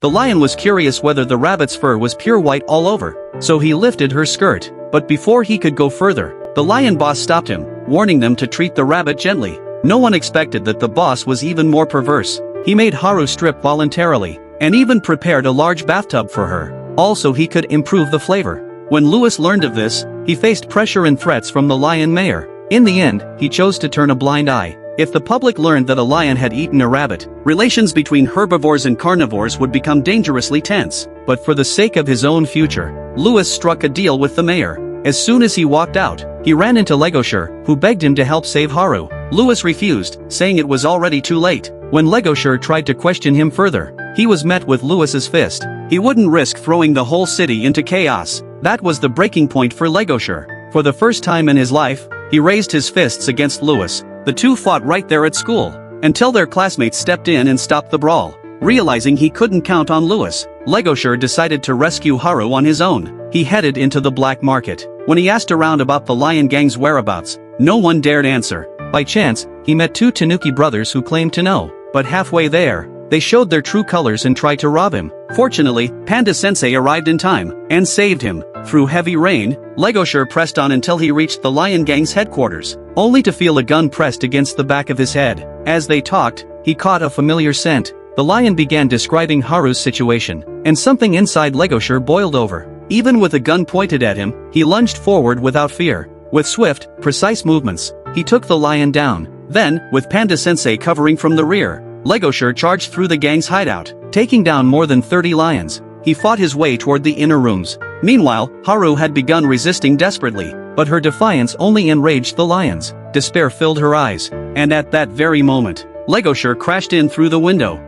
The lion was curious whether the rabbit's fur was pure white all over, so he lifted her skirt. But before he could go further, the lion boss stopped him, warning them to treat the rabbit gently. No one expected that the boss was even more perverse. He made Haru strip voluntarily, and even prepared a large bathtub for her. Also, he could improve the flavor. When Louis learned of this, he faced pressure and threats from the lion mayor. In the end, he chose to turn a blind eye. If the public learned that a lion had eaten a rabbit, relations between herbivores and carnivores would become dangerously tense. But for the sake of his own future, Louis struck a deal with the mayor. As soon as he walked out, he ran into Legoshire, who begged him to help save Haru. Louis refused, saying it was already too late. When Legoshire tried to question him further, he was met with Louis's fist. He wouldn't risk throwing the whole city into chaos. That was the breaking point for Legoshire. For the first time in his life, he raised his fists against Louis. The two fought right there at school, until their classmates stepped in and stopped the brawl. Realizing he couldn't count on Louis, Legoshire decided to rescue Haru on his own. He headed into the black market. When he asked around about the lion gang's whereabouts, no one dared answer. By chance, he met two Tanuki brothers who claimed to know. But halfway there, they showed their true colors and tried to rob him. Fortunately, Panda-sensei arrived in time and saved him. Through heavy rain, Legoshire pressed on until he reached the lion gang's headquarters, only to feel a gun pressed against the back of his head. As they talked, he caught a familiar scent. The lion began describing Haru's situation, and something inside Legoshire boiled over. Even with a gun pointed at him, he lunged forward without fear. With swift, precise movements, he took the lion down. Then, with Panda-sensei covering from the rear, Legoshire charged through the gang's hideout, taking down more than 30 lions. He fought his way toward the inner rooms. Meanwhile, Haru had begun resisting desperately, but her defiance only enraged the lions. Despair filled her eyes, and at that very moment, Legoshire crashed in through the window.